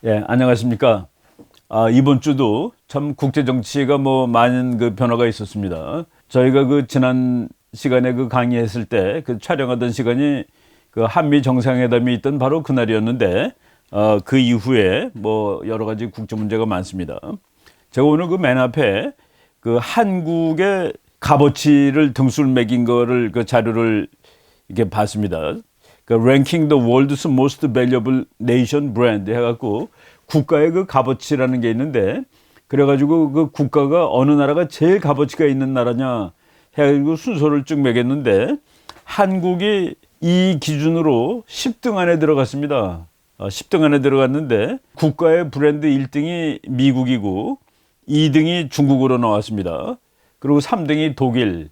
예, 안녕하십니까. 이번 주도 참 국제 정치가 많은 그 변화가 있었습니다. 저희가 그 지난 시간에 그 강의했을 때 그 촬영하던 시간이 그 한미 정상회담이 있던 바로 그날이었는데, 그 이후에 여러 가지 국제 문제가 많습니다. 제가 오늘 그 맨 앞에 그 한국의 값어치를 등수를 매긴 거를 그 자료를 이렇게 봤습니다. 그 Ranking the World's Most Valuable Nation Brand 해갖고 국가의 그 값어치라는 게 있는데, 그래가지고 그 국가가 어느 나라가 제일 값어치가 있는 나라냐 해가지고 순서를 쭉 매겼는데, 한국이 이 기준으로 10등 안에 들어갔습니다. 10등 안에 들어갔는데 국가의 브랜드 1등이 미국이고 2등이 중국으로 나왔습니다. 그리고 3등이 독일,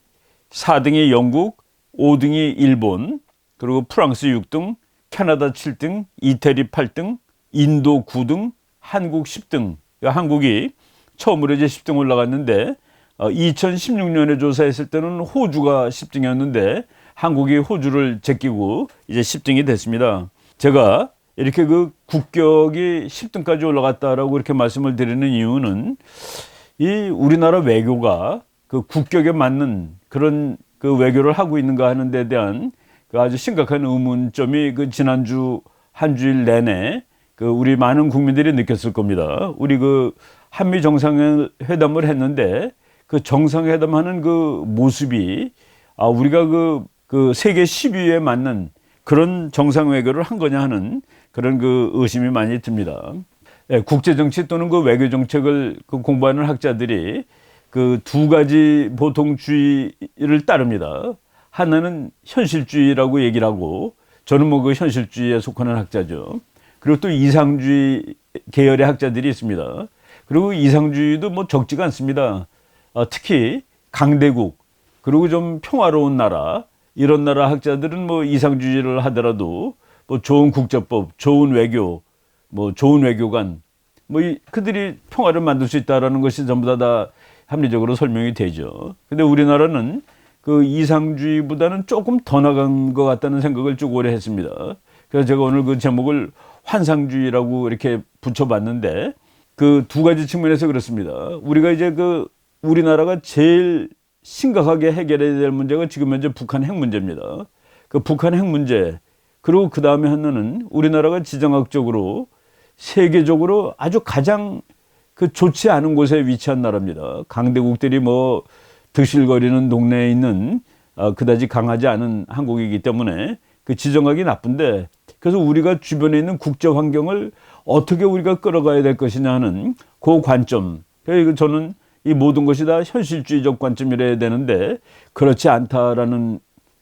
4등이 영국, 5등이 일본, 그리고 프랑스 6등, 캐나다 7등, 이태리 8등, 인도 9등, 한국 10등. 그러니까 한국이 처음으로 이제 10등 올라갔는데, 2016년에 조사했을 때는 호주가 10등이었는데 한국이 호주를 제끼고 이제 10등이 됐습니다. 제가 이렇게 그 국격이 10등까지 올라갔다라고 이렇게 말씀을 드리는 이유는, 이 우리나라 외교가 그 국격에 맞는 그런 그 외교를 하고 있는가 하는 데 대한 그 아주 심각한 의문점이 그 지난주 한 주일 내내 그 우리 많은 국민들이 느꼈을 겁니다. 우리 그 한미 정상회담을 했는데 그 정상회담하는 그 모습이 우리가 그 세계 10위에 맞는 그런 정상외교를 한 거냐 하는 그런 그 의심이 많이 듭니다. 국제정치 또는 그 외교정책을 그 공부하는 학자들이 그 두 가지 보통주의를 따릅니다. 하나는 현실주의라고 얘기를 하고, 저는 그 현실주의에 속하는 학자죠. 그리고 또 이상주의 계열의 학자들이 있습니다. 그리고 이상주의도 적지가 않습니다. 특히 강대국, 그리고 좀 평화로운 나라, 이런 나라 학자들은 이상주의를 하더라도 좋은 국제법, 좋은 외교, 좋은 외교관, 그들이 평화를 만들 수 있다라는 것이 전부 다 합리적으로 설명이 되죠. 근데 우리나라는 그 이상주의보다는 조금 더 나간 것 같다는 생각을 쭉 오래 했습니다. 그래서 제가 오늘 그 제목을 환상주의라고 이렇게 붙여봤는데, 그 두 가지 측면에서 그렇습니다. 우리가 이제 그 우리나라가 제일 심각하게 해결해야 될 문제가 지금 현재 북한 핵 문제입니다. 그 북한 핵 문제, 그리고 그 다음에 하나는 우리나라가 지정학적으로 세계적으로 아주 가장 그 좋지 않은 곳에 위치한 나라입니다. 강대국들이 드실거리는 동네에 있는 그다지 강하지 않은 한국이기 때문에 그 지정학이 나쁜데, 그래서 우리가 주변에 있는 국제 환경을 어떻게 우리가 끌어가야 될 것이냐 하는 그 관점. 그래서 저는 이 모든 것이 다 현실주의적 관점이라야 되는데 그렇지 않다라는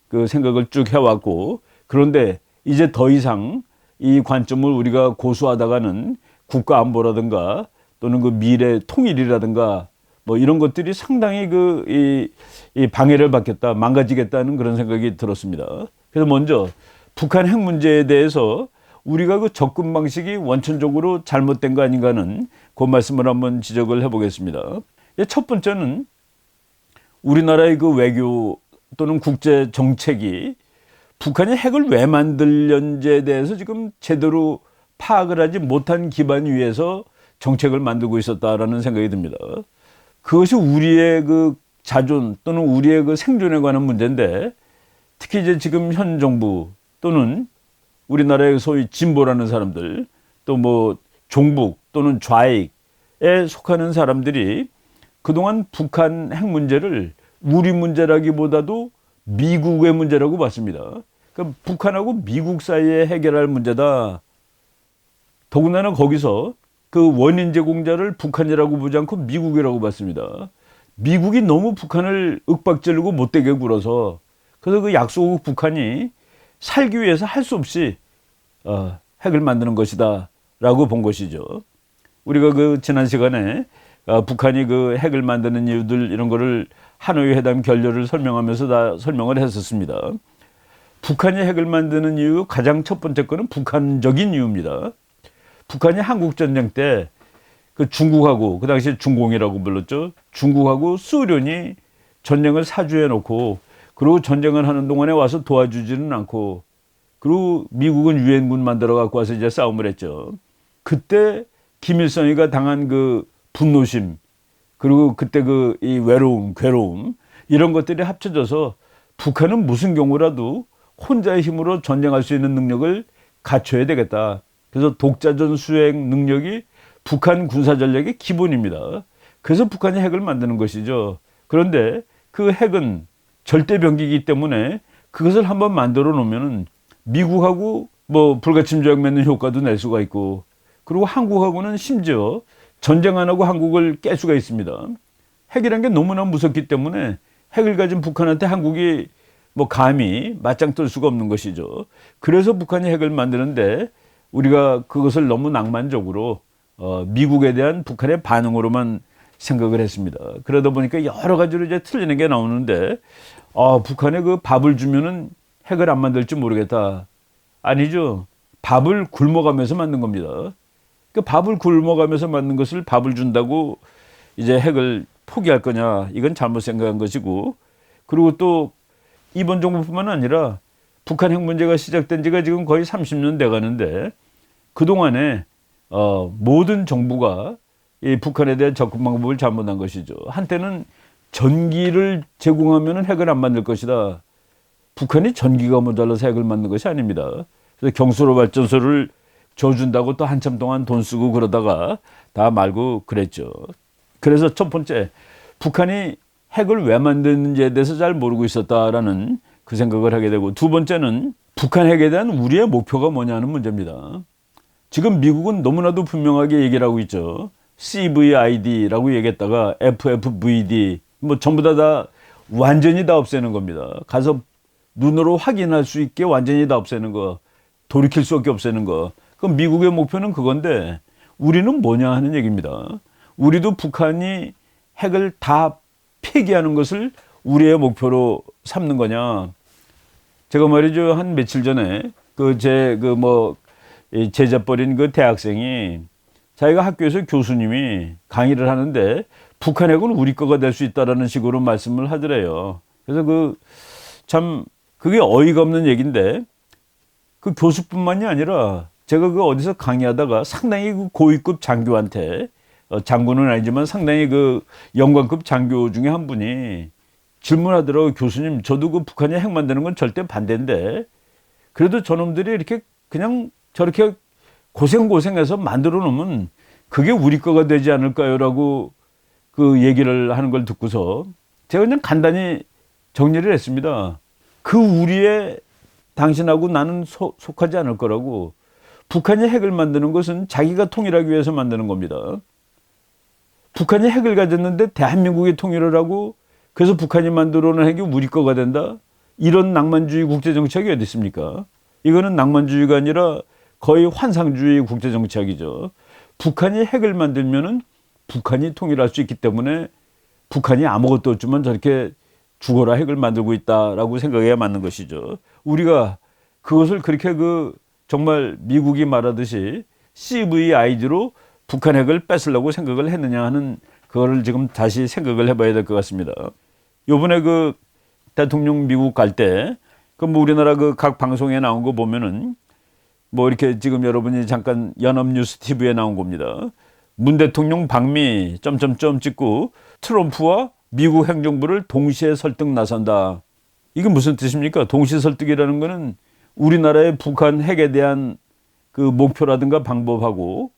그 생각을 쭉 해왔고, 그런데 이제 더 이상 이 관점을 우리가 고수하다가는 국가 안보라든가 또는 그 미래 통일이라든가 이런 것들이 상당히 이 방해를 받겠다, 망가지겠다는 그런 생각이 들었습니다. 그래서 먼저 북한 핵 문제에 대해서 우리가 그 접근 방식이 원천적으로 잘못된 거 아닌가는 그 말씀을 한번 지적을 해보겠습니다. 첫 번째는 우리나라의 그 외교 또는 국제 정책이 북한이 핵을 왜 만들는지에 대해서 지금 제대로 파악을 하지 못한 기반 위에서 정책을 만들고 있었다라는 생각이 듭니다. 그것이 우리의 그 자존 또는 우리의 그 생존에 관한 문제인데, 특히 이제 지금 현 정부 또는 우리나라의 소위 진보라는 사람들, 또 종북 또는 좌익에 속하는 사람들이 그동안 북한 핵 문제를 우리 문제라기보다도 미국의 문제라고 봤습니다. 그러니까 북한하고 미국 사이에 해결할 문제다. 더군다나 거기서 그 원인 제공자를 북한이라고 보지 않고 미국이라고 봤습니다. 미국이 너무 북한을 윽박지르고 못되게 굴어서, 그래서 그 약소국 북한이 살기 위해서 할 수 없이 핵을 만드는 것이다 라고 본 것이죠. 우리가 그 지난 시간에 북한이 그 핵을 만드는 이유들 이런 거를 하노이 회담 결렬을 설명하면서 다 설명을 했었습니다. 북한이 핵을 만드는 이유 가장 첫 번째 거는 북한적인 이유입니다. 북한이 한국전쟁 때 그 중국하고, 그 당시에 중공이라고 불렀죠. 중국하고 소련이 전쟁을 사주해 놓고, 그리고 전쟁을 하는 동안에 와서 도와주지는 않고, 그리고 미국은 유엔군 만들어 갖고 와서 이제 싸움을 했죠. 그때 김일성이가 당한 그 분노심, 그리고 그때 그 이 외로움, 괴로움, 이런 것들이 합쳐져서 북한은 무슨 경우라도 혼자의 힘으로 전쟁할 수 있는 능력을 갖춰야 되겠다. 그래서 독자전 수행 능력이 북한 군사 전략의 기본입니다. 그래서 북한이 핵을 만드는 것이죠. 그런데 그 핵은 절대 병기이기 때문에 그것을 한번 만들어 놓으면 미국하고 뭐 불가침 조약 맺는 효과도 낼 수가 있고, 그리고 한국하고는 심지어 전쟁 안 하고 한국을 깰 수가 있습니다. 핵이란 게 너무나 무섭기 때문에 핵을 가진 북한한테 한국이 뭐 감히 맞짱 뜰 수가 없는 것이죠. 그래서 북한이 핵을 만드는데 우리가 그것을 너무 낭만적으로 미국에 대한 북한의 반응으로만 생각을 했습니다. 그러다 보니까 여러 가지로 이제 틀리는 게 나오는데, 북한에 그 밥을 주면은 핵을 안 만들지 모르겠다. 아니죠. 밥을 굶어가면서 만든 겁니다. 그 밥을 굶어가면서 만든 것을 밥을 준다고 이제 핵을 포기할 거냐, 이건 잘못 생각한 것이고, 그리고 또 이번 정부뿐만 아니라 북한 핵 문제가 시작된 지가 지금 거의 30년 돼 가는데, 그동안에 모든 정부가 이 북한에 대한 접근 방법을 잘못한 것이죠. 한때는 전기를 제공하면 핵을 안 만들 것이다. 북한이 전기가 모자라서 핵을 만든 것이 아닙니다. 그래서 경수로 발전소를 줘준다고 또 한참 동안 돈 쓰고 그러다가 다 말고 그랬죠. 그래서 첫 번째, 북한이 핵을 왜 만드는지에 대해서 잘 모르고 있었다라는 그 생각을 하게 되고, 두 번째는 북한 핵에 대한 우리의 목표가 뭐냐는 문제입니다. 지금 미국은 너무나도 분명하게 얘기를 하고 있죠. CVID라고 얘기했다가 FFVD, 뭐 전부 다 완전히 다 없애는 겁니다. 가서 눈으로 확인할 수 있게 완전히 다 없애는 거, 돌이킬 수 없게 없애는 거. 그럼 미국의 목표는 그건데 우리는 뭐냐 하는 얘기입니다. 우리도 북한이 핵을 다 폐기하는 것을 우리의 목표로 삼는 거냐. 제가 말이죠, 한 며칠 전에 제자버린 그 대학생이 자기가 학교에서 교수님이 강의를 하는데 북한 핵은 우리 거가 될 수 있다라는 식으로 말씀을 하더래요. 그래서 참 그게 어이가 없는 얘기인데, 그 교수뿐만이 아니라 제가 그 어디서 강의하다가 상당히 그 고위급 장교한테, 장군은 아니지만 상당히 그 영관급 장교 중에 한 분이 질문하더라고요. 교수님, 저도 그 북한이 핵 만드는 건 절대 반대인데 그래도 저놈들이 이렇게 그냥 저렇게 고생해서 만들어 놓으면 그게 우리 거가 되지 않을까요? 라고 그 얘기를 하는 걸 듣고서 제가 그냥 간단히 정리를 했습니다. 그 우리에 당신하고 나는 속하지 않을 거라고. 북한이 핵을 만드는 것은 자기가 통일하기 위해서 만드는 겁니다. 북한이 핵을 가졌는데 대한민국이 통일을 하고 그래서 북한이 만들어 놓은 핵이 우리 거가 된다? 이런 낭만주의 국제정책이 어디 있습니까? 이거는 낭만주의가 아니라 거의 환상주의 국제정책이죠. 북한이 핵을 만들면은 북한이 통일할 수 있기 때문에 북한이 아무것도 없지만 저렇게 죽어라 핵을 만들고 있다라고 생각해야 맞는 것이죠. 우리가 그것을 그렇게 정말 미국이 말하듯이 CVID로 북한 핵을 뺏으려고 생각을 했느냐 하는 그거를 지금 다시 생각을 해봐야 될 것 같습니다. 요번에 대통령 미국 갈 때 우리나라 각 방송에 나온 거 보면은 이렇게 지금 여러분이 잠깐 연합뉴스 TV에 나온 겁니다. 문 대통령 방미 점점점 찍고 트럼프와 미국 행정부를 동시에 설득 나선다. 이게 무슨 뜻입니까? 동시 설득이라는 거는 우리나라의 북한 핵에 대한 그 목표라든가 방법하고,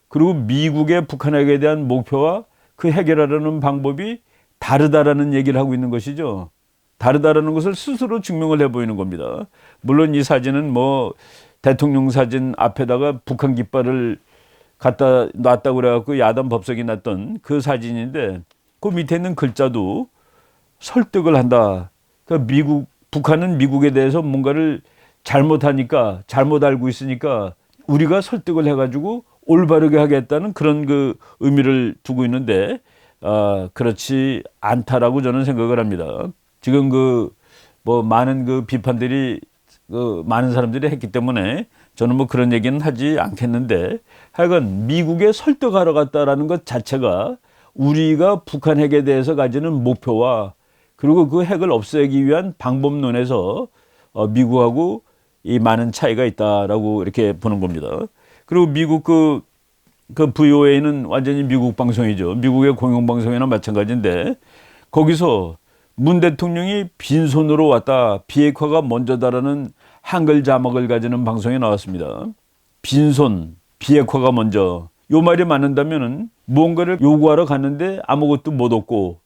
그리고 미국의 북한 핵에 대한 목표와 그 해결하려는 방법이 다르다라는 얘기를 하고 있는 것이죠. 다르다라는 것을 스스로 증명을 해 보이는 겁니다. 물론 이 사진은 대통령 사진 앞에다가 북한 깃발을 갖다 놨다고 그래갖고 야단 법석이 났던 그 사진인데, 그 밑에 있는 글자도 설득을 한다. 그러니까 북한은 미국에 대해서 뭔가를 잘못하니까, 잘못 알고 있으니까 우리가 설득을 해가지고 올바르게 하겠다는 그런 의미를 두고 있는데, 그렇지 않다라고 저는 생각을 합니다. 지금 많은 비판들이 많은 사람들이 했기 때문에 저는 그런 얘기는 하지 않겠는데, 하여간 미국에 설득하러 갔다라는 것 자체가 우리가 북한 핵에 대해서 가지는 목표와 그리고 그 핵을 없애기 위한 방법론에서 미국하고 이 많은 차이가 있다라고 이렇게 보는 겁니다. 그리고 미국 그 VOA는 완전히 미국 방송이죠. 미국의 공영방송이나 마찬가지인데 거기서 문 대통령이 빈손으로 왔다. 비핵화가 먼저다라는 한글 자막을 가지는 방송에 나왔습니다. 빈손, 비핵화가 먼저. 요 말이 맞는다면은 무언가를 요구하러 갔는데 아무것도 못 얻고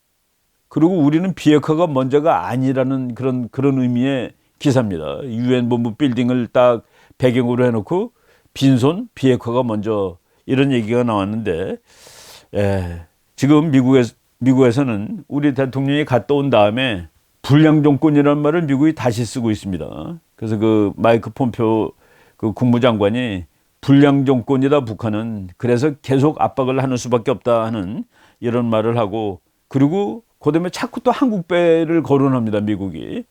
그리고 우리는 비핵화가 먼저가 아니라는 그런 의미의 기사입니다. 유엔 본부 빌딩을 딱 배경으로 해놓고 빈손, 비핵화가 먼저 이런 얘기가 나왔는데 지금 미국에서는 우리 대통령이 갔다 온 다음에 불량 정권이라는 말을 미국이 다시 쓰고 있습니다. 그래서 그 마이크 폼페오 그 국무장관이 불량 정권이다 북한은 그래서 계속 압박을 하는 수밖에 없다 하는 이런 말을 하고 그리고 그다음에 자꾸 또 한국배를 거론합니다. 미국이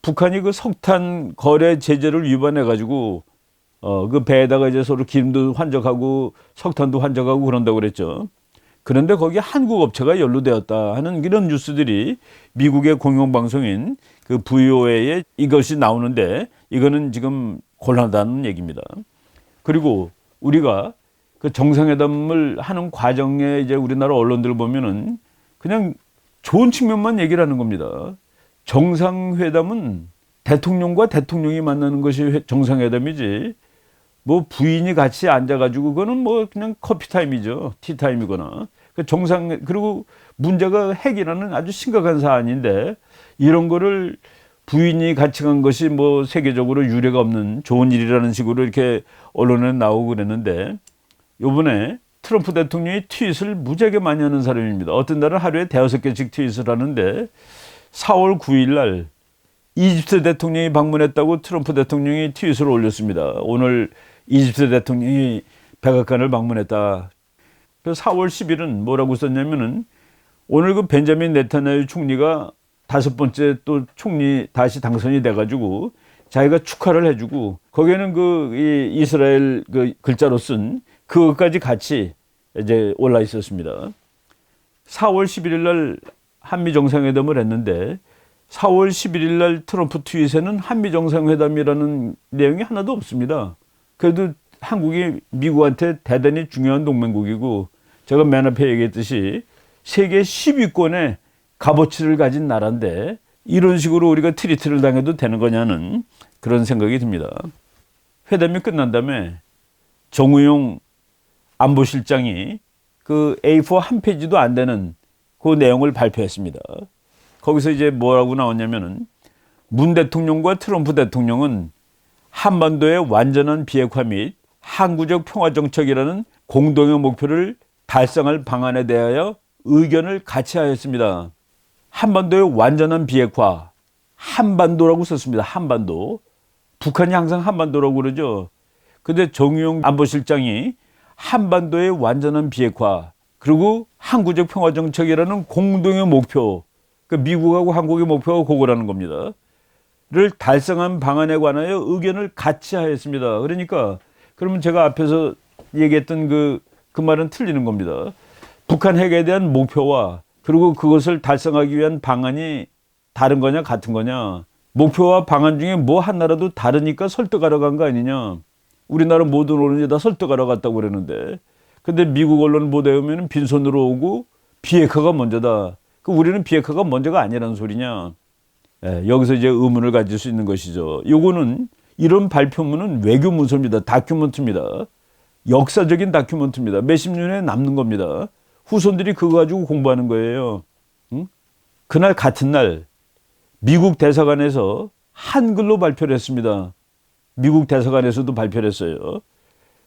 북한이 그 석탄 거래 제재를 위반해 가지고 그 배에다가 이제 서로 기름도 환적하고 석탄도 환적하고 그런다고 그랬죠. 그런데 거기에 한국 업체가 연루되었다 하는 이런 뉴스들이 미국의 공영방송인 그 VOA에 이것이 나오는데 이거는 지금 곤란하다는 얘기입니다. 그리고 우리가 그 정상회담을 하는 과정에 이제 우리나라 언론들 보면은 그냥 좋은 측면만 얘기를 하는 겁니다. 정상회담은 대통령과 대통령이 만나는 것이 정상회담이지 뭐 부인이 같이 앉아가지고 그거는 뭐 그냥 커피 타임이죠. 티 타임이거나. 그리고 문제가 핵이라는 아주 심각한 사안인데 이런 거를 부인이 같이 간 것이 뭐 세계적으로 유례가 없는 좋은 일이라는 식으로 이렇게 언론에 나오고 그랬는데 요번에 트럼프 대통령이 트윗을 무지하게 많이 하는 사람입니다. 어떤 날은 하루에 5개씩 트윗을 하는데 4월 9일 날 이집트 대통령이 방문했다고 트럼프 대통령이 트윗을 올렸습니다. 오늘 이집트 대통령이 백악관을 방문했다. 4월 10일은 뭐라고 썼냐면은 오늘 그 벤자민 네타냐후 총리가 5번째 또 총리 다시 당선이 돼가지고 자기가 축하를 해주고 거기에는 그 이스라엘 그 글자로 쓴 그것까지 같이 이제 올라 있었습니다. 4월 11일 날 한미 정상회담을 했는데 4월 11일 날 트럼프 트윗에는 한미 정상회담이라는 내용이 하나도 없습니다. 그래도 한국이 미국한테 대단히 중요한 동맹국이고 제가 맨 앞에 얘기했듯이 세계 10위권의 값어치를 가진 나라인데 이런 식으로 우리가 트리트를 당해도 되는 거냐는 그런 생각이 듭니다. 회담이 끝난 다음에 정우영 안보실장이 그 A4 한 페이지도 안 되는 그 내용을 발표했습니다. 거기서 이제 뭐라고 나왔냐면은 문 대통령과 트럼프 대통령은 한반도의 완전한 비핵화 및 항구적 평화 정책이라는 공동의 목표를 달성할 방안에 대하여 의견을 같이 하였습니다. 한반도의 완전한 비핵화, 한반도라고 썼습니다. 한반도. 북한이 항상 한반도라고 그러죠. 근데 정의용 안보실장이 한반도의 완전한 비핵화, 그리고 항구적 평화 정책이라는 공동의 목표, 그 미국하고 한국의 목표가 그거라는 겁니다. 를 달성한 방안에 관하여 의견을 같이 하였습니다. 그러니까 그러면 제가 앞에서 얘기했던 그 말은 틀리는 겁니다. 북한 핵에 대한 목표와 그리고 그것을 달성하기 위한 방안이 다른 거냐 같은 거냐. 목표와 방안 중에 뭐 하나라도 다르니까 설득하러 간 거 아니냐. 우리나라 모든 언론이 다 설득하러 갔다고 그러는데 근데 미국 언론 보도에 보면 빈손으로 오고 비핵화가 먼저다. 우리는 비핵화가 먼저가 아니라는 소리냐. 여기서 이제 의문을 가질 수 있는 것이죠. 요거는 이런 발표문은 외교 문서입니다. 다큐멘트입니다. 역사적인 다큐멘트입니다. 몇십 년에 남는 겁니다. 후손들이 그거 가지고 공부하는 거예요. 응? 그날 같은 날 미국 대사관에서 한글로 발표를 했습니다. 미국 대사관에서도 발표를 했어요.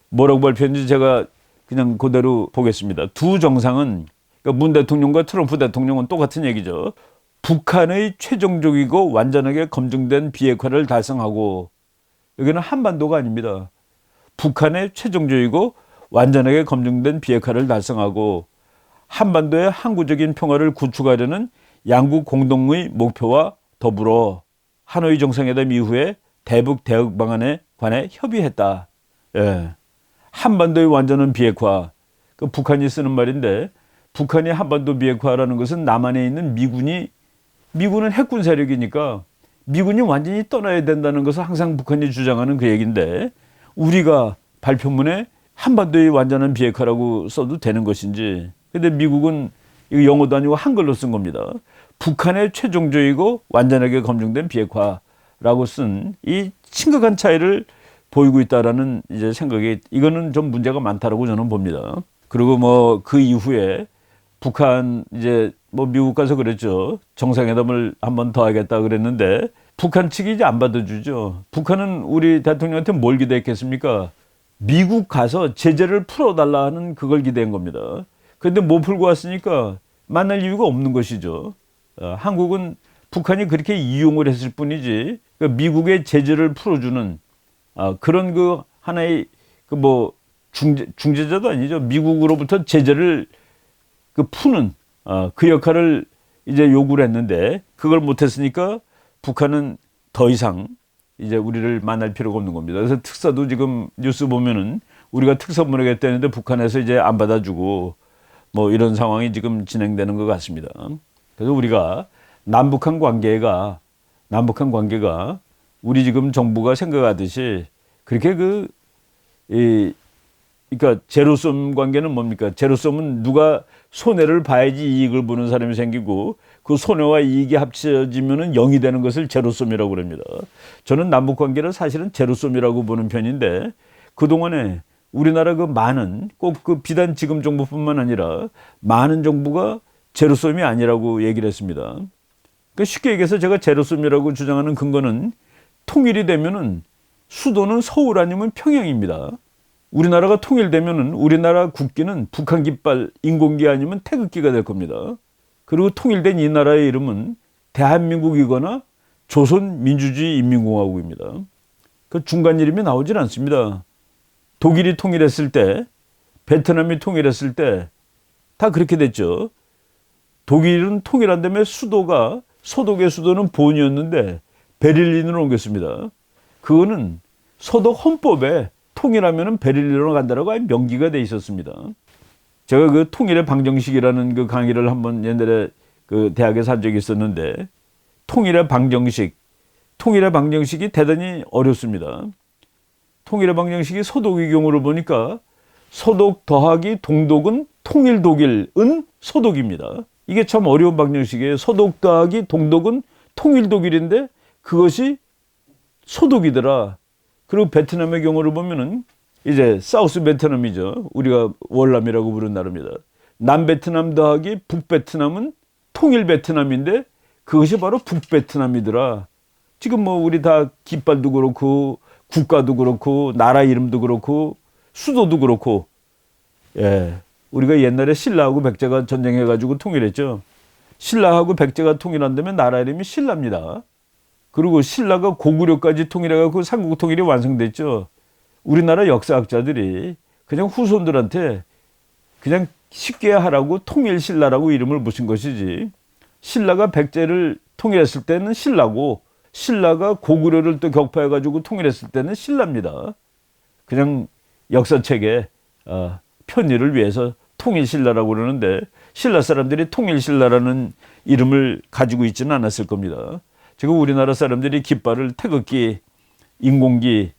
뭐라고 발표했는지 제가 그냥 그대로 보겠습니다. 두 정상은 그러니까 문 대통령과 트럼프 대통령은 똑같은 얘기죠. 북한의 최종적이고 완전하게 검증된 비핵화를 달성하고 여기는 한반도가 아닙니다. 북한의 최종적이고 완전하게 검증된 비핵화를 달성하고 한반도의 항구적인 평화를 구축하려는 양국 공동의 목표와 더불어 하노이 정상회담 이후에 대북 대응 방안에 관해 협의했다. 한반도의 완전한 비핵화. 그 북한이 쓰는 말인데 북한이 한반도 비핵화라는 것은 남한에 있는 미군은 핵군 세력이니까 미군이 완전히 떠나야 된다는 것을 항상 북한이 주장하는 그 얘기인데 우리가 발표문에 한반도의 완전한 비핵화라고 써도 되는 것인지. 근데 미국은 이거 영어도 아니고 한글로 쓴 겁니다. 북한의 최종적이고 완전하게 검증된 비핵화라고 쓴 이 심각한 차이를 보이고 있다라는 이제 생각이, 이거는 좀 문제가 많다라고 저는 봅니다. 그리고 뭐 그 이후에 북한 이제 뭐 미국 가서 그랬죠. 정상회담을 한 번 더 하겠다 그랬는데 북한 측이 이제 안 받아주죠. 북한은 우리 대통령한테 뭘 기대했겠습니까? 미국 가서 제재를 풀어달라는 그걸 기대한 겁니다. 그런데 못 풀고 왔으니까 만날 이유가 없는 것이죠. 한국은 북한이 그렇게 이용을 했을 뿐이지, 그러니까 미국의 제재를 풀어주는 그런 그 하나의 그 뭐 중재자도 아니죠. 미국으로부터 제재를 그 푸는 그 역할을 이제 요구를 했는데 그걸 못했으니까 북한은 더 이상 이제 우리를 만날 필요가 없는 겁니다. 그래서 특사도 지금 뉴스 보면은 우리가 특사 보내겠다는데 북한에서 이제 안 받아주고 뭐 이런 상황이 지금 진행되는 것 같습니다. 그래서 우리가 남북한 관계가 우리 지금 정부가 생각하듯이 그렇게 그러니까 제로섬 관계는 뭡니까? 제로섬은 누가 손해를 봐야지 이익을 보는 사람이 생기고 그 손해와 이익이 합쳐지면은 0이 되는 것을 제로섬이라고 그럽니다. 저는 남북 관계를 사실은 제로섬이라고 보는 편인데 그동안에 우리나라 그 많은 꼭 그 비단 지금 정부뿐만 아니라 많은 정부가 제로섬이 아니라고 얘기를 했습니다. 그러니까 쉽게 얘기해서 제가 제로섬이라고 주장하는 근거는 통일이 되면은 수도는 서울 아니면 평양입니다. 우리나라가 통일되면은 우리나라 국기는 북한 깃발, 인공기 아니면 태극기가 될 겁니다. 그리고 통일된 이 나라의 이름은 대한민국이거나 조선민주주의 인민공화국입니다. 그 중간 이름이 나오질 않습니다. 독일이 통일했을 때, 베트남이 통일했을 때 다 그렇게 됐죠. 독일은 통일한 다음에 서독의 수도는 본이었는데 베를린으로 옮겼습니다. 그거는 서독 헌법에 통일하면은 베를린으로 간다라고 아예 명기가 돼 있었습니다. 제가 그 통일의 방정식이라는 그 강의를 한번 옛날에 그 대학에서 한 적이 있었는데 통일의 방정식이 대단히 어렵습니다. 통일의 방정식이 서독의 경우를 보니까 서독 더하기 동독은 통일 독일은 서독입니다. 이게 참 어려운 방정식이에요. 서독 더하기 동독은 통일 독일인데 그것이 서독이더라. 그리고 베트남의 경우를 보면은 이제 사우스 베트남이죠. 우리가 월남이라고 부르는 나라입니다. 남베트남 더하기 북베트남은 통일 베트남인데 그것이 바로 북베트남이더라. 지금 뭐 우리 다 깃발도 그렇고 국가도 그렇고 나라 이름도 그렇고 수도도 그렇고, 예, 우리가 옛날에 신라하고 백제가 전쟁해가지고 통일했죠. 신라하고 백제가 통일한다면 나라 이름이 신라입니다. 그리고 신라가 고구려까지 통일해가지고 삼국 통일이 완성됐죠. 우리나라 역사학자들이 그냥 후손들한테 그냥 쉽게 하라고 통일신라라고 이름을 붙인 것이지, 신라가 백제를 통일했을 때는 신라고 신라가 고구려를 또 격파해가지고 통일했을 때는 신라입니다. 그냥 역사책에 편의를 위해서 통일신라라고 그러는데 신라 사람들이 통일신라라는 이름을 가지고 있지는 않았을 겁니다. 지금 우리나라 사람들이 깃발을 태극기, 인공기,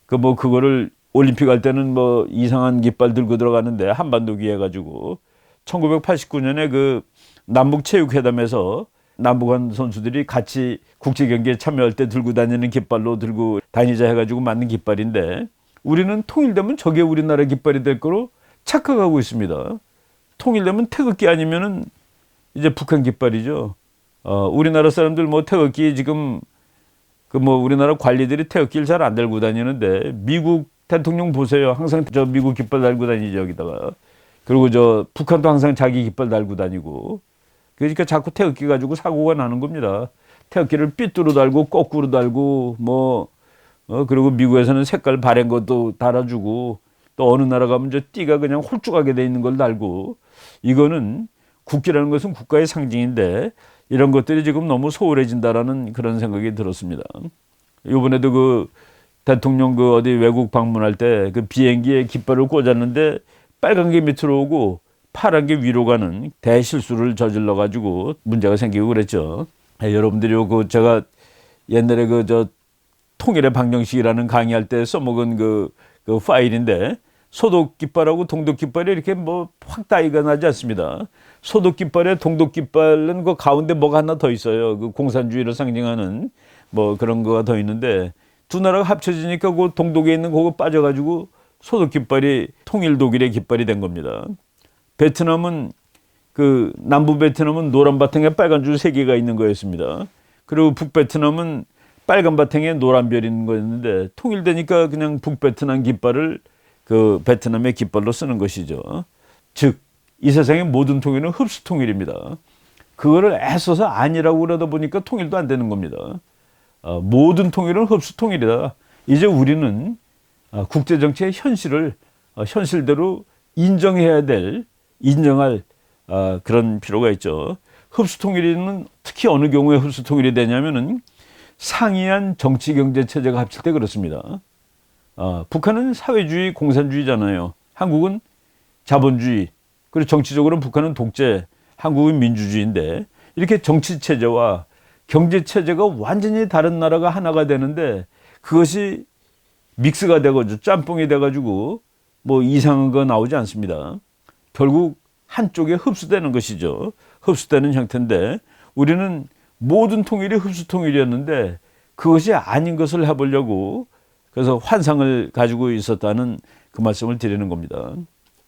그거를 올림픽 할 때는 뭐 이상한 깃발 들고 들어가는데 한반도기 해가지고 1989년에 그 남북체육회담에서 남북한 선수들이 같이 국제경기에 참여할 때 들고 다니는 깃발로 들고 다니자 해가지고 만든 깃발인데 우리는 통일되면 저게 우리나라 깃발이 될 거로 착각하고 있습니다. 통일되면 태극기 아니면은 이제 북한 깃발이죠. 우리나라 사람들 뭐 태극기 지금 우리나라 관리들이 태극기를 잘 안 달고 다니는데 미국 대통령 보세요. 항상 저 미국 깃발 달고 다니죠, 여기다가. 그리고 저 북한도 항상 자기 깃발 달고 다니고. 그러니까 자꾸 태극기 가지고 사고가 나는 겁니다. 태극기를 삐뚤어 달고 거꾸로 달고 그리고 미국에서는 색깔 바랜 것도 달아주고 또 어느 나라 가면 저 띠가 그냥 홀쭉하게 돼 있는 걸 달고. 이거는 국기라는 것은 국가의 상징인데 이런 것들이 지금 너무 소홀해진다라는 그런 생각이 들었습니다. 이번에도 그 대통령 어디 외국 방문할 때 그 비행기에 깃발을 꽂았는데 빨간 게 밑으로 오고 파란 게 위로 가는 대실수를 저질러 가지고 문제가 생기고 그랬죠. 여러분들이 제가 옛날에 통일의 방정식이라는 강의할 때 써먹은 그 파일인데 소독 깃발하고 동독 깃발이 이렇게 뭐 확 다이가 나지 않습니다. 소독 깃발에 동독 깃발은 그 가운데 뭐가 하나 더 있어요. 그 공산주의를 상징하는 뭐 그런 거가 더 있는데 두 나라가 합쳐지니까 그 동독에 있는 그거 빠져가지고 소독 깃발이 통일 독일의 깃발이 된 겁니다. 베트남은 그 남부 베트남은 노란 바탕에 빨간 줄 3개가 있는 거였습니다. 그리고 북베트남은 빨간 바탕에 노란 별이 있는 거였는데 통일되니까 그냥 북베트남 깃발을 그 베트남의 깃발로 쓰는 것이죠. 즉, 이 세상의 모든 통일은 흡수 통일입니다. 그거를 애써서 아니라고 그러다 보니까 통일도 안 되는 겁니다. 모든 통일은 흡수 통일이다. 이제 우리는 국제정치의 현실을 현실대로 인정할 그런 필요가 있죠. 흡수 통일은 특히 어느 경우에 흡수 통일이 되냐면은 상이한 정치 경제 체제가 합칠 때 그렇습니다. 북한은 사회주의 공산주의잖아요. 한국은 자본주의, 그리고 정치적으로는 북한은 독재, 한국은 민주주의인데 이렇게 정치 체제와 경제 체제가 완전히 다른 나라가 하나가 되는데 그것이 믹스가 되고 짬뽕이 돼가지고 뭐 이상한 거 나오지 않습니다. 결국 한쪽에 흡수되는 것이죠. 흡수되는 형태인데 우리는 모든 통일이 흡수 통일이었는데 그것이 아닌 것을 해보려고 그래서 환상을 가지고 있었다는 그 말씀을 드리는 겁니다.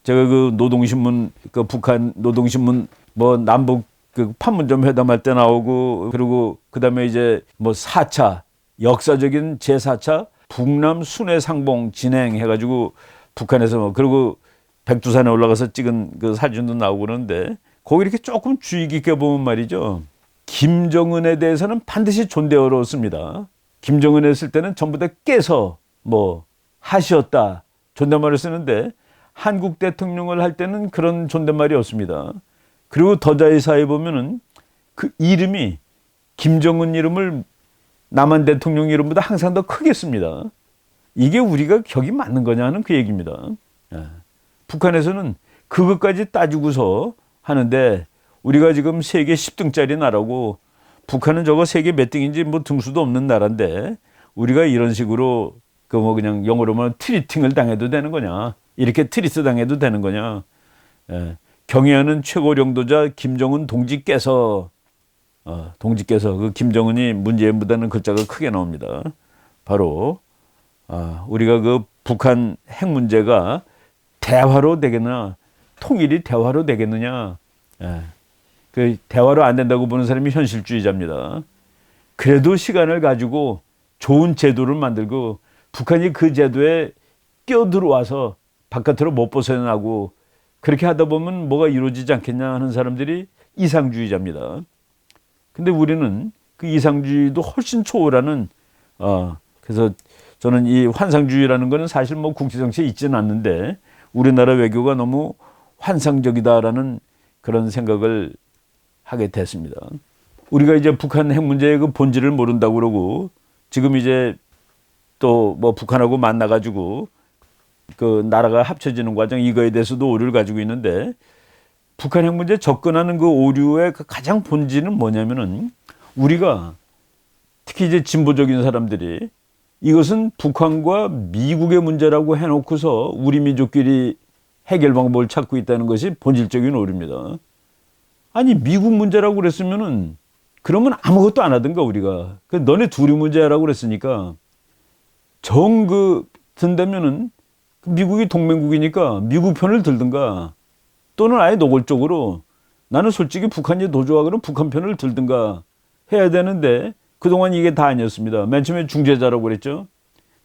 제가 그 노동신문, 그 북한 노동신문 뭐 남북 그 판문점 회담할 때 나오고 그리고 그다음에 이제 뭐 4차 역사적인 제4차 북남 순회 상봉 진행해가지고 북한에서 그리고 백두산에 올라가서 찍은 그 사진도 나오고 그러는데 거기 이렇게 조금 주의 깊게 보면 말이죠. 김정은에 대해서는 반드시 존대어로 씁니다. 김정은 했을 때는 전부 다 깨서 뭐 하시었다 존댓말을 쓰는데 한국 대통령을 할 때는 그런 존댓말이 없습니다. 그리고 더자이사에 보면은 그 이름이 김정은 이름을 남한 대통령 이름보다 항상 더 크게 씁니다. 이게 우리가 격이 맞는 거냐는 그 얘기입니다. 북한에서는 그것까지 따지고서 하는데 우리가 지금 세계 10등짜리 나라고 북한은 저거 세계 몇 등인지 뭐 등수도 없는 나라인데 우리가 이런 식으로 그 뭐 그냥 영어로 말하면 트리팅을 당해도 되는 거냐, 이렇게 트리스 당해도 되는 거냐. 경애하는 최고領導자 김정은 동지께서 동지께서 그 김정은이 문재인보다는 글자가 크게 나옵니다. 바로 우리가 그 북한 핵 문제가 대화로 되겠느냐, 통일이 대화로 되겠느냐. 그 대화로 안 된다고 보는 사람이 현실주의자입니다. 그래도 시간을 가지고 좋은 제도를 만들고 북한이 그 제도에 끼어들어와서 바깥으로 못 벗어나고 그렇게 하다 보면 뭐가 이루어지지 않겠냐 하는 사람들이 이상주의자입니다. 근데 우리는 그 이상주의도 훨씬 초월하는 그래서 저는 이 환상주의라는 거는 사실 뭐 국제정치에 있지는 않는데 우리나라 외교가 너무 환상적이다라는 그런 생각을 하게 됐습니다. 우리가 이제 북한 핵 문제의 그 본질을 모른다고 그러고 지금 이제 또 뭐 북한하고 만나가지고 그 나라가 합쳐지는 과정 이거에 대해서도 오류를 가지고 있는데 북한 핵 문제에 접근하는 그 오류의 그 가장 본질은 뭐냐면은 우리가 특히 이제 진보적인 사람들이 이것은 북한과 미국의 문제라고 해놓고서 우리 민족끼리 해결 방법을 찾고 있다는 것이 본질적인 오류입니다. 아니 미국 문제라고 그랬으면은 그러면 아무것도 안 하든가 우리가 그 너네 둘이 문제라고 그랬으니까 정 든다면은 미국이 동맹국이니까 미국 편을 들든가 또는 아예 노골적으로 나는 솔직히 북한이 더 좋아 그러면 북한 편을 들든가 해야 되는데 그동안 이게 다 아니었습니다. 맨 처음에 중재자라고 그랬죠.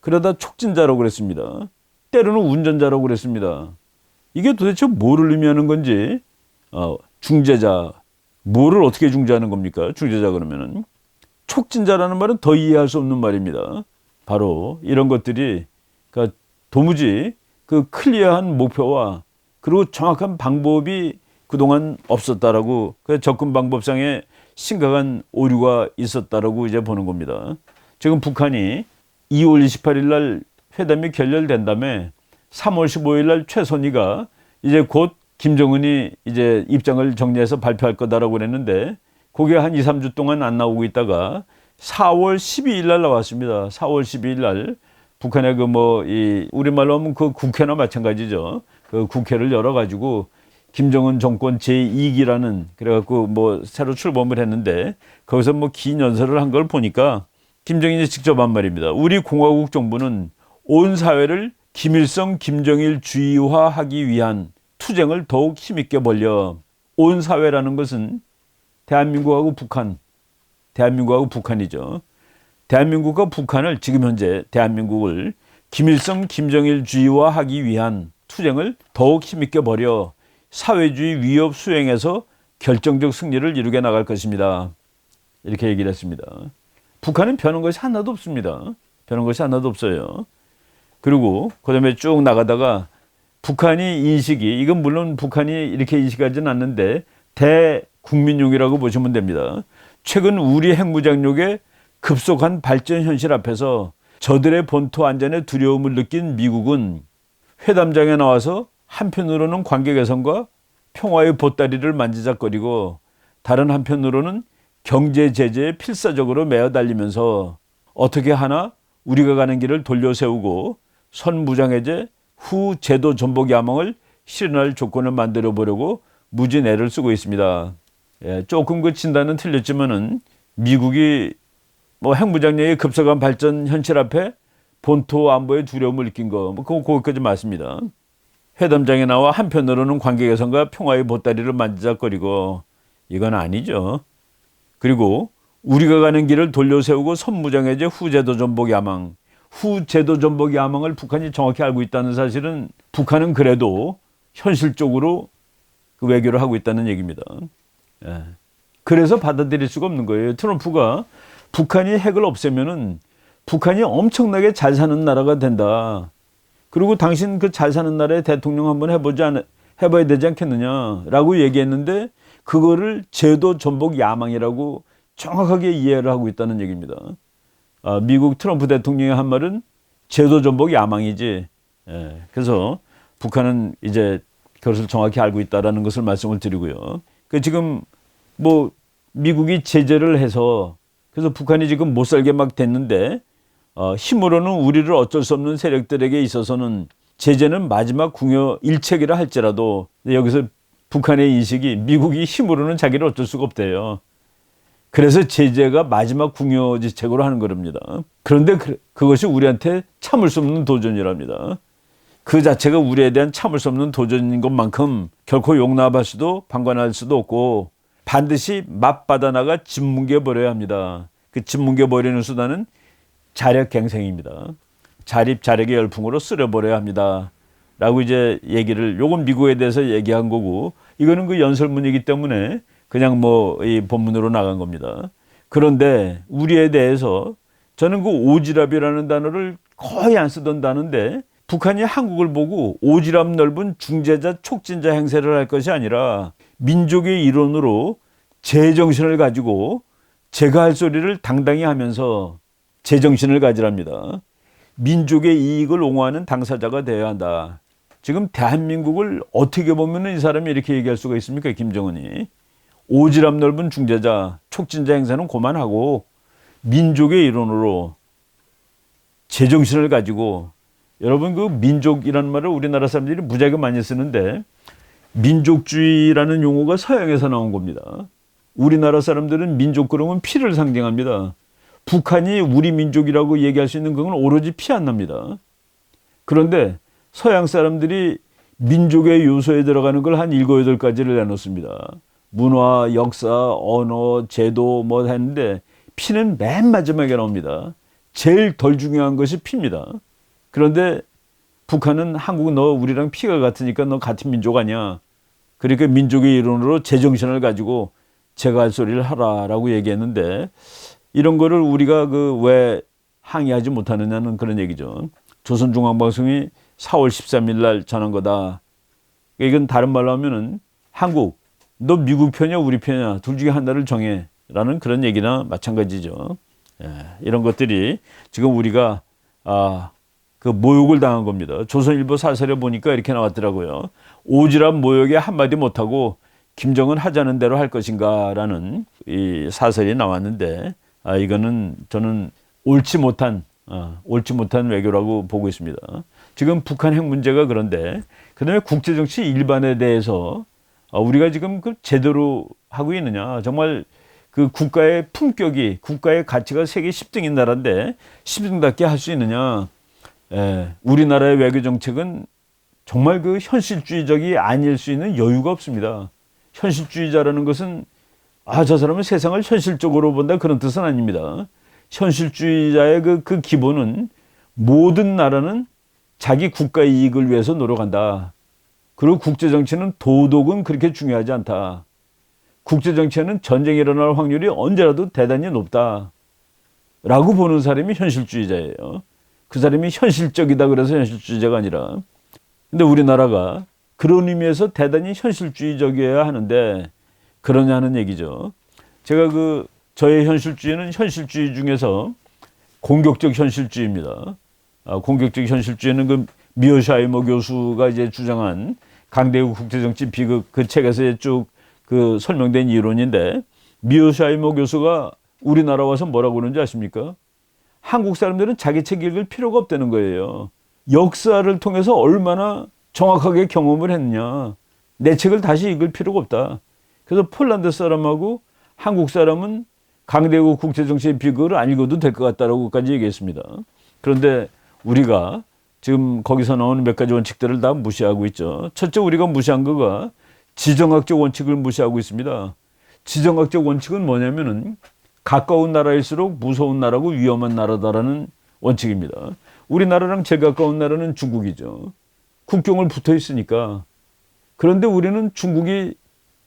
그러다 촉진자라고 그랬습니다. 때로는 운전자라고 그랬습니다. 이게 도대체 뭐를 의미하는 건지 중재자 뭐를 어떻게 중재하는 겁니까? 중재자 그러면은 촉진자라는 말은 더 이해할 수 없는 말입니다. 바로 이런 것들이 그러니까 도무지 그 클리어한 목표와 그리고 정확한 방법이 그동안 없었다라고 그 접근 방법상에 심각한 오류가 있었다라고 이제 보는 겁니다. 지금 북한이 2월 28일 날 회담이 결렬된 다음에 3월 15일 날 최선희가 이제 곧 김정은이 이제 입장을 정리해서 발표할 거다라고 그랬는데 그게 한 2, 3주 동안 안 나오고 있다가 4월 12일 날 나왔습니다. 4월 12일 날 북한의 이 우리말로 하면 그 국회나 마찬가지죠. 그 국회를 열어가지고 김정은 정권 제2기라는 그래갖고 새로 출범을 했는데 거기서 긴 연설을 한 걸 보니까 김정일이 직접 한 말입니다. 우리 공화국 정부는 온 사회를 김일성, 김정일 주의화하기 위한 투쟁을 더욱 힘있게 벌려. 온 사회라는 것은 대한민국하고 북한이죠. 대한민국과 북한을 지금 현재 대한민국을 김일성, 김정일 주의화하기 위한 투쟁을 더욱 힘있게 벌여 사회주의 위협 수행에서 결정적 승리를 이루게 나갈 것입니다. 이렇게 얘기를 했습니다. 북한은 변한 것이 하나도 없습니다. 변한 것이 하나도 없어요. 그리고 그다음에 쭉 나가다가 북한이 인식이, 이건 물론 북한이 이렇게 인식하지는 않는데 대국민용이라고 보시면 됩니다. 최근 우리 핵무장력의 급속한 발전 현실 앞에서 저들의 본토 안전에 두려움을 느낀 미국은 회담장에 나와서 한편으로는 관계 개선과 평화의 보따리를 만지작거리고 다른 한편으로는 경제 제재에 필사적으로 매어 달리면서 어떻게 하나 우리가 가는 길을 돌려세우고 선무장해제 후 제도 전복 야망을 실현할 조건을 만들어 보려고 무진 애를 쓰고 있습니다. 조금 그 진단은 틀렸지만은 미국이 핵무장력의 급속한 발전 현실 앞에 본토 안보에 두려움을 느낀 거, 거기까지 맞습니다. 회담장에 나와 한편으로는 관계 개선과 평화의 보따리를 만지작거리고, 이건 아니죠. 그리고 우리가 가는 길을 돌려세우고 선무장해제 후제도 전복 야망, 후제도 전복 야망을 북한이 정확히 알고 있다는 사실은 북한은 그래도 현실적으로 그 외교를 하고 있다는 얘기입니다. 그래서 받아들일 수가 없는 거예요. 트럼프가 북한이 핵을 없애면은 북한이 엄청나게 잘 사는 나라가 된다. 그리고 당신 그 잘 사는 나라의 대통령 한번 해봐야 되지 않겠느냐라고 얘기했는데 그거를 제도 전복 야망이라고 정확하게 이해를 하고 있다는 얘기입니다. 미국 트럼프 대통령이 한 말은 제도 전복 야망이지. 그래서 북한은 이제 그것을 정확히 알고 있다라는 것을 말씀을 드리고요. 지금 미국이 제재를 해서 그래서 북한이 지금 못 살게 막 됐는데 힘으로는 우리를 어쩔 수 없는 세력들에게 있어서는 제재는 마지막 궁여 일책이라 할지라도 여기서 북한의 인식이 미국이 힘으로는 자기를 어쩔 수가 없대요. 그래서 제재가 마지막 궁여지책으로 하는 겁니다. 그런데 그것이 우리한테 참을 수 없는 도전이랍니다. 그 자체가 우리에 대한 참을 수 없는 도전인 것만큼 결코 용납할 수도 방관할 수도 없고 반드시 맞받아 나가 짓뭉개버려야 합니다. 그 짓뭉개버리는 수단은 자력갱생입니다. 자립자력의 열풍으로 쓸어버려야 합니다. 라고 이제 요건 미국에 대해서 얘기한 거고, 이거는 그 연설문이기 때문에 그냥 이 본문으로 나간 겁니다. 그런데 우리에 대해서 저는 그 오지랖이라는 단어를 거의 안 쓰던 단어인데 북한이 한국을 보고 오지랖 넓은 중재자 촉진자 행세를 할 것이 아니라 민족의 일원으로 제정신을 가지고 제가 할 소리를 당당히 하면서 제정신을 가지랍니다. 민족의 이익을 옹호하는 당사자가 되어야 한다. 지금 대한민국을 어떻게 보면 이 사람이 이렇게 얘기할 수가 있습니까? 김정은이. 오지랖 넓은 중재자, 촉진자 행사는 그만하고 민족의 일원으로 제정신을 가지고, 여러분 그 민족이라는 말을 우리나라 사람들이 무지하게 많이 쓰는데 민족주의라는 용어가 서양에서 나온 겁니다. 우리나라 사람들은 민족 그러면 피를 상징합니다. 북한이 우리 민족이라고 얘기할 수 있는 그건 오로지 피 안 납니다. 그런데 서양 사람들이 민족의 요소에 들어가는 걸 한 7, 8가지를 내놓습니다. 문화, 역사, 언어, 제도 했는데 피는 맨 마지막에 나옵니다. 제일 덜 중요한 것이 피입니다. 그런데 북한은 한국 너 우리랑 피가 같으니까 너 같은 민족 아니야. 그러니까 민족의 일원으로 제정신을 가지고 제가 할 소리를 하라라고 얘기했는데 이런 거를 우리가 왜 항의하지 못하느냐는 그런 얘기죠. 조선중앙방송이 4월 13일 날 전한 거다. 이건 다른 말로 하면은 한국, 너 미국 편이야 우리 편이야 둘 중에 하나를 정해 라는 그런 얘기나 마찬가지죠. 이런 것들이 지금 우리가 그 모욕을 당한 겁니다. 조선일보 사설에 보니까 이렇게 나왔더라고요. 오지랖 모욕에 한마디 못하고 김정은 하자는 대로 할 것인가 라는 이 사설이 나왔는데 이거는 저는 옳지 못한 옳지 못한 외교라고 보고 있습니다. 지금 북한 핵 문제가 그런데 그다음에 국제정치 일반에 대해서 우리가 지금 그 제대로 하고 있느냐. 정말 그 국가의 품격이 국가의 가치가 세계 10등인 나라인데 10등답게 할 수 있느냐. 우리나라의 외교 정책은 정말 그 현실주의적이 아닐 수 있는 여유가 없습니다. 현실주의자라는 것은 저 사람은 세상을 현실적으로 본다 그런 뜻은 아닙니다. 현실주의자의 그 기본은 모든 나라는 자기 국가 이익을 위해서 노력한다. 그리고 국제정치는 도덕은 그렇게 중요하지 않다. 국제정치에는 전쟁이 일어날 확률이 언제라도 대단히 높다. 라고 보는 사람이 현실주의자예요. 그 사람이 현실적이다 그래서 현실주의자가 아니라. 근데 우리나라가 그런 의미에서 대단히 현실주의적이어야 하는데 그러냐는 얘기죠. 제가 저의 현실주의는 현실주의 중에서 공격적 현실주의입니다. 공격적 현실주의는 그 미어샤이머 교수가 이제 주장한 강대국 국제정치 비극 그 책에서 쭉 그 설명된 이론인데 미어샤이머 교수가 우리나라 와서 뭐라고 그러는지 아십니까? 한국 사람들은 자기 책 읽을 필요가 없다는 거예요. 역사를 통해서 얼마나 정확하게 경험을 했느냐. 내 책을 다시 읽을 필요가 없다. 그래서 폴란드 사람하고 한국 사람은 강대국 국제정치의 비극을 안 읽어도 될 것 같다라고까지 얘기했습니다. 그런데 우리가 지금 거기서 나오는 몇 가지 원칙들을 다 무시하고 있죠. 첫째, 우리가 무시한 거가 지정학적 원칙을 무시하고 있습니다. 지정학적 원칙은 뭐냐면은 가까운 나라일수록 무서운 나라고 위험한 나라다라는 원칙입니다. 우리나라랑 제일 가까운 나라는 중국이죠. 국경을 붙어 있으니까. 그런데 우리는 중국이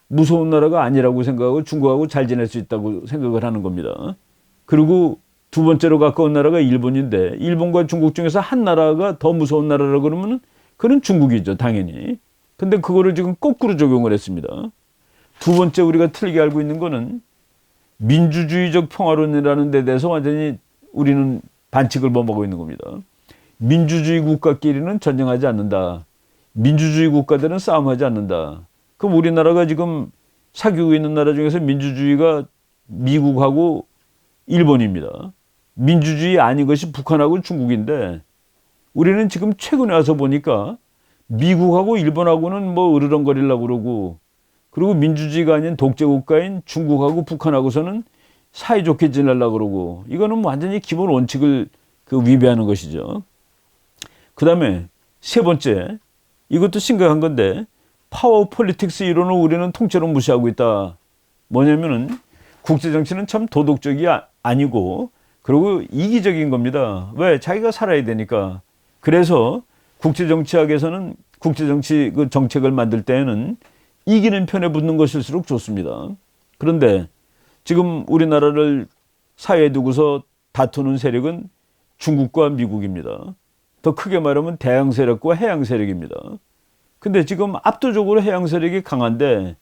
무서운 나라가 아니라고 생각하고 중국하고 잘 지낼 수 있다고 생각을 하는 겁니다. 그리고 두 번째로 가까운 나라가 일본인데 일본과 중국 중에서 한 나라가 더 무서운 나라라고 그러면 그건 중국이죠, 당연히. 근데 그거를 지금 거꾸로 적용을 했습니다. 두 번째 우리가 틀리게 알고 있는 거는 민주주의적 평화론이라는 데 대해서 완전히 우리는 반칙을 범하고 있는 겁니다. 민주주의 국가끼리는 전쟁하지 않는다. 민주주의 국가들은 싸움하지 않는다. 그럼 우리나라가 지금 사귀고 있는 나라 중에서 민주주의가 미국하고 일본입니다. 민주주의 아닌 것이 북한하고 중국인데 우리는 지금 최근에 와서 보니까 미국하고 일본하고는 뭐 으르렁거리려고 그러고 그리고 민주주의가 아닌 독재국가인 중국하고 북한하고서는 사이좋게 지내려고 그러고 이거는 완전히 기본 원칙을 위배하는 것이죠. 그 다음에 세 번째, 이것도 심각한 건데 파워 폴리틱스 이론을 우리는 통째로 무시하고 있다. 뭐냐면은 국제정치는 참 도덕적이 아니고 그리고 이기적인 겁니다. 왜? 자기가 살아야 되니까. 그래서 국제정치학에서는 국제정치 그 정책을 만들 때에는 이기는 편에 붙는 것일수록 좋습니다. 그런데 지금 우리나라를 사회에 두고서 다투는 세력은 중국과 미국입니다. 더 크게 말하면 대양 세력과 해양 세력입니다. 근데 지금 압도적으로 해양 세력이 강한데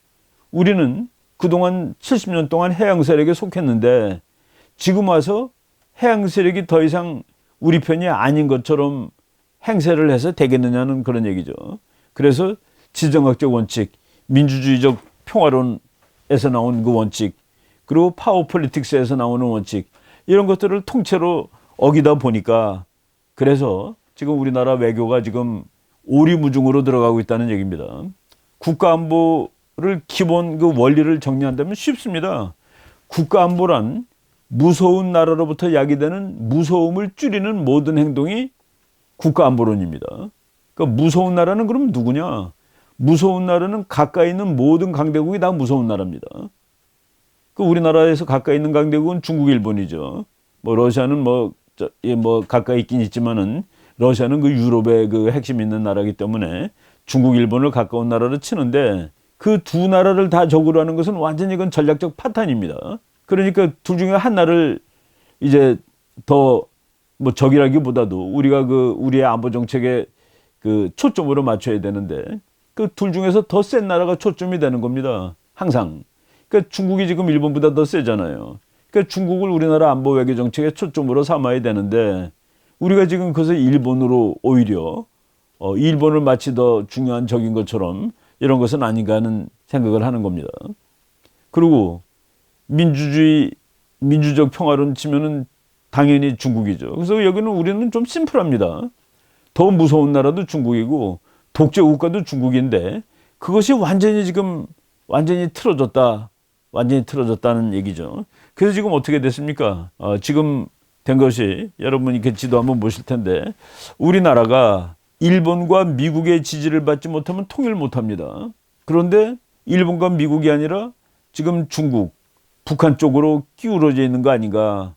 우리는 그동안 70년 동안 해양 세력에 속했는데 지금 와서 해양 세력이 더 이상 우리 편이 아닌 것처럼 행세를 해서 되겠느냐는 그런 얘기죠. 그래서 지정학적 원칙, 민주주의적 평화론에서 나온 그 원칙, 그리고 파워 폴리틱스에서 나오는 원칙, 이런 것들을 통째로 어기다 보니까 그래서 지금 우리나라 외교가 지금 오리무중으로 들어가고 있다는 얘기입니다. 국가안보를 기본 그 원리를 정리한다면 쉽습니다. 국가안보란 무서운 나라로부터 야기되는 무서움을 줄이는 모든 행동이 국가안보론입니다. 그러니까 무서운 나라는 그럼 누구냐? 무서운 나라는 가까이 있는 모든 강대국이 다 무서운 나라입니다. 그 우리나라에서 가까이 있는 강대국은 중국, 일본이죠. 뭐 러시아는 뭐 가까이 있긴 있지만은 러시아는 그 유럽의 그 핵심 있는 나라이기 때문에 중국, 일본을 가까운 나라로 치는데 그 두 나라를 다 적으로 하는 것은 완전히 이건 전략적 파탄입니다. 그러니까 둘 중에 하나를 이제 더 뭐 적이라기보다도 우리가 우리의 안보 정책에 초점으로 맞춰야 되는데 그 둘 중에서 더 센 나라가 초점이 되는 겁니다. 항상. 그러니까 중국이 지금 일본보다 더 세잖아요. 그러니까 중국을 우리나라 안보 외교 정책의 초점으로 삼아야 되는데 우리가 지금 그래서 일본으로 오히려 일본을 마치 더 중요한 적인 것처럼 이런 것은 아닌가 하는 생각을 하는 겁니다. 그리고 민주적 평화론 치면은 당연히 중국이죠. 그래서 여기는 우리는 좀 심플합니다. 더 무서운 나라도 중국이고 독재 국가도 중국인데 그것이 완전히 지금 완전히 틀어졌다. 완전히 틀어졌다는 얘기죠. 그래서 지금 어떻게 됐습니까? 지금 된 것이 여러분이 그 지도 한번 보실 텐데 우리나라가 일본과 미국의 지지를 받지 못하면 통일 못합니다. 그런데 일본과 미국이 아니라 지금 중국, 북한 쪽으로 기울어져 있는 거 아닌가.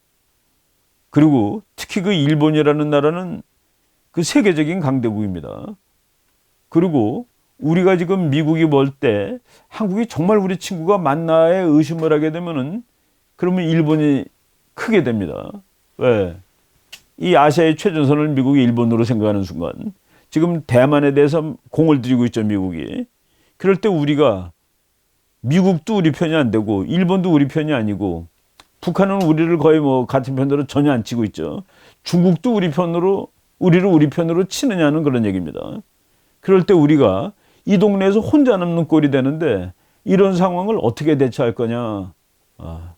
그리고 특히 그 일본이라는 나라는 그 세계적인 강대국입니다. 그리고 우리가 지금 미국이 멀 때 한국이 정말 우리 친구가 맞나에 의심을 하게 되면은 그러면 일본이 크게 됩니다. 왜? 이 아시아의 최전선을 미국이 일본으로 생각하는 순간 지금 대만에 대해서 공을 들이고 있죠, 미국이. 그럴 때 우리가 미국도 우리 편이 안 되고 일본도 우리 편이 아니고 북한은 우리를 거의 뭐 같은 편으로 전혀 안 치고 있죠. 중국도 우리 편으로 우리를 우리 편으로 치느냐는 그런 얘기입니다. 그럴 때 우리가 이 동네에서 혼자 남는 꼴이 되는데 이런 상황을 어떻게 대처할 거냐.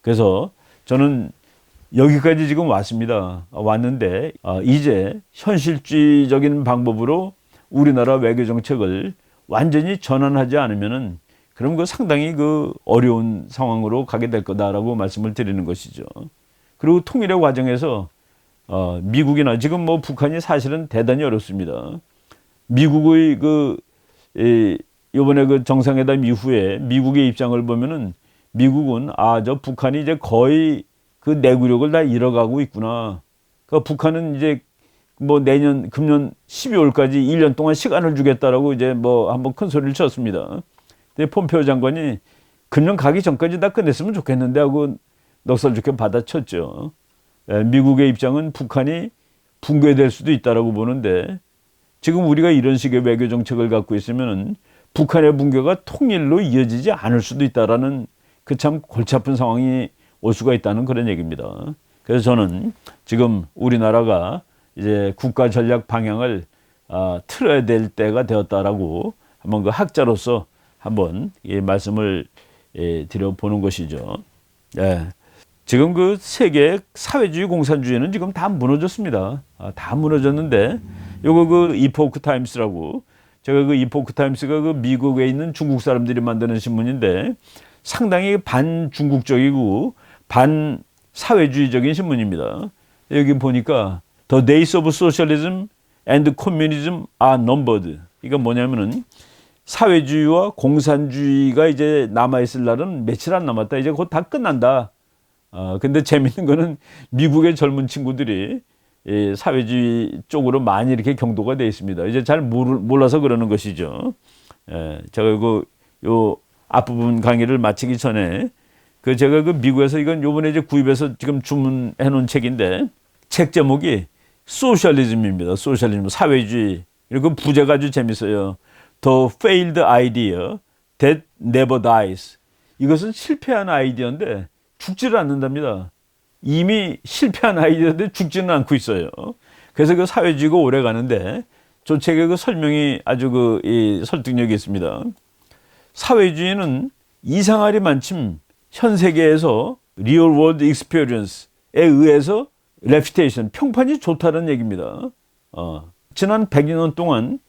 그래서 저는 여기까지 지금 왔습니다. 왔는데 이제 현실주의적인 방법으로 우리나라 외교 정책을 완전히 전환하지 않으면은 그럼 그 상당히 그 어려운 상황으로 가게 될 거다라고 말씀을 드리는 것이죠. 그리고 통일의 과정에서 미국이나 지금 뭐 북한이 사실은 대단히 어렵습니다. 미국의 이번에 그 정상회담 이후에 미국의 입장을 보면은 미국은 저 북한이 이제 거의 그 내구력을 다 잃어가고 있구나. 그 북한은 이제 뭐 내년 금년 12월까지 1년 동안 시간을 주겠다라고 이제 뭐 한번 큰 소리를 쳤습니다. 근데 폼페오 장관이 금년 가기 전까지 다 끝냈으면 좋겠는데 하고 넉살 좋게 받아쳤죠. 미국의 입장은 북한이 붕괴될 수도 있다라고 보는데 지금 우리가 이런 식의 외교 정책을 갖고 있으면은 북한의 붕괴가 통일로 이어지지 않을 수도 있다라는 그 참 골치 아픈 상황이 올 수가 있다는 그런 얘기입니다. 그래서 저는 지금 우리나라가 이제 국가 전략 방향을 틀어야 될 때가 되었다라고 한번 그 학자로서 한번 이 말씀을 드려보는 것이죠. 지금 그 세계 사회주의 공산주의는 지금 다 무너졌습니다. 다 무너졌는데 요거 그 이포크 타임스라고 제가 그 이포크 타임스가 그 미국에 있는 중국 사람들이 만드는 신문인데 상당히 반중국적이고 반사회주의적인 신문입니다. 여기 보니까 The days of socialism and communism are numbered. 이건 뭐냐면은 사회주의와 공산주의가 이제 남아있을 날은 며칠 안 남았다. 이제 곧 다 끝난다. 근데 재밌는 거는 미국의 젊은 친구들이 이 사회주의 쪽으로 많이 이렇게 경도가 되어 있습니다. 이제 잘 몰라서 그러는 것이죠. 제가 요 앞부분 강의를 마치기 전에 제가 그 미국에서 이건 요번에 이제 구입해서 지금 주문해 놓은 책인데 책 제목이 소셜리즘입니다. 소셜리즘, 사회주의. 그리고 부제가 아주 재밌어요. The failed idea that never dies. 이것은 실패한 아이디어인데 죽지를 않는답니다. 이미 실패한 아이디어인데 죽지는 않고 있어요. 그래서 그 사회주의가 오래 가는데 저 책의 그 설명이 아주 이 설득력이 있습니다. 사회주의는 이상하리 만침 현 세계에서 real world experience에 의해서 reputation, 평판이 좋다는 얘기입니다. 지난 100년 동안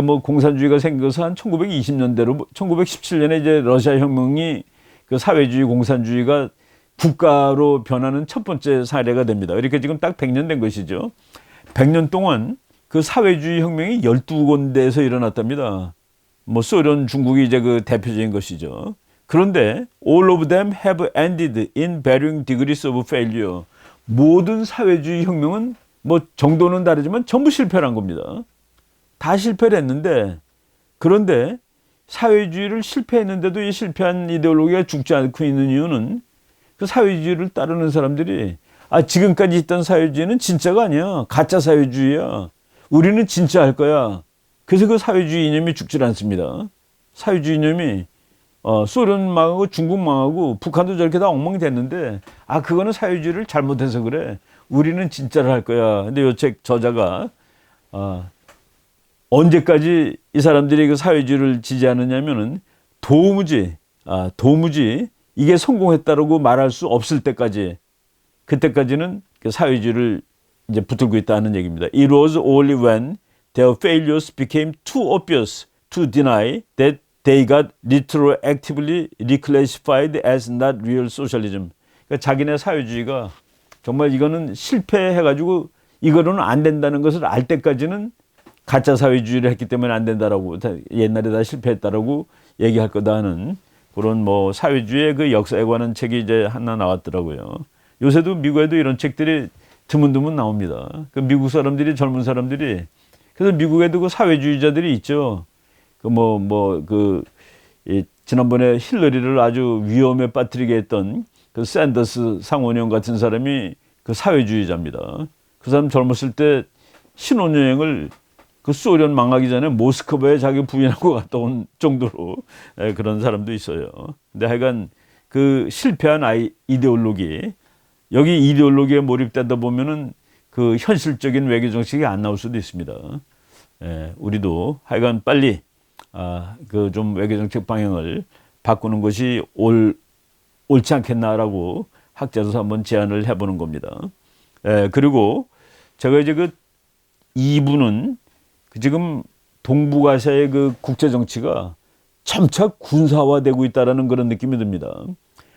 뭐 공산주의가 생긴 것은 한 1920년대로 1917년에 이제 러시아 혁명이 그 사회주의 공산주의가 국가로 변하는 첫 번째 사례가 됩니다. 이렇게 지금 딱 100년 된 것이죠. 100년 동안 그 사회주의 혁명이 12군데에서 일어났답니다. 뭐 소련, 중국이 이제 그 대표적인 것이죠. 그런데 all of them have ended in varying degrees of failure. 모든 사회주의 혁명은 뭐 정도는 다르지만 전부 실패한 겁니다. 다 실패를 했는데 그런데 사회주의를 실패했는데도 이 실패한 이데올로기가 죽지 않고 있는 이유는 그 사회주의를 따르는 사람들이 지금까지 있던 사회주의는 진짜가 아니야. 가짜 사회주의야. 우리는 진짜 할 거야. 그래서 그 사회주의 이념이 죽질 않습니다. 사회주의 이념이 소련 망하고 중국 망하고 북한도 저렇게 다 엉망이 됐는데 그거는 사회주의를 잘못해서 그래. 우리는 진짜를 할 거야. 근데 요 책 저자가 언제까지 이 사람들이 그 사회주의를 지지하느냐면은 도무지 이게 성공했다라고 말할 수 없을 때까지, 그때까지는 그 사회주의를 이제 붙들고 있다는 얘기입니다. It was only when their failures became too obvious to deny that they got retroactively reclassified as not real socialism. 그러니까 자기네 사회주의가 정말 이거는 실패해가지고 이거로는 안 된다는 것을 알 때까지는 가짜 사회주의를 했기 때문에 안 된다라고, 옛날에 다 실패했다라고 얘기할 거다 하는 그런 뭐 사회주의의 그 역사에 관한 책이 이제 하나 나왔더라고요. 요새도 미국에도 이런 책들이 드문드문 나옵니다. 그 미국 사람들이, 젊은 사람들이, 그래서 미국에도 그 사회주의자들이 있죠. 지난번에 힐러리를 아주 위험에 빠뜨리게 했던 그 샌더스 상원의원 같은 사람이 그 사회주의자입니다. 그 사람 젊었을 때 신혼여행을 그 소련 망하기 전에 모스크바에 자기 부인하고 갔다 온 정도로 그런 사람도 있어요. 근데 하여간 그 실패한 이데올로기, 여기 이데올로기에 몰입되다 보면은 그 현실적인 외교 정책이 안 나올 수도 있습니다. 우리도 하여간 빨리 그 좀 외교 정책 방향을 바꾸는 것이 옳지 않겠나라고 학자로서 한번 제안을 해보는 겁니다. 그리고 제가 이제 그 2부는 지금 동북아시아의 그 국제 정치가 점차 군사화되고 있다라는 그런 느낌이 듭니다.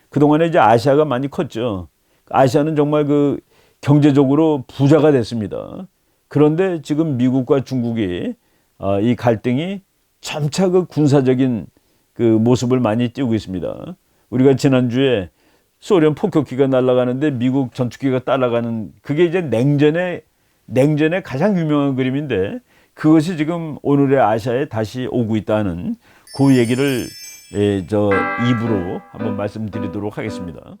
그동안에 이제 아시아가 많이 컸죠. 아시아는 정말 그 경제적으로 부자가 됐습니다. 그런데 지금 미국과 중국이 이 갈등이 점차 그 군사적인 그 모습을 많이 띄우고 있습니다. 우리가 지난주에 소련 폭격기가 날아가는데 미국 전투기가 따라가는, 그게 이제 냉전의 가장 유명한 그림인데, 그것이 지금 오늘의 아시아에 다시 오고 있다는 그 얘기를 2부로 한번 말씀드리도록 하겠습니다.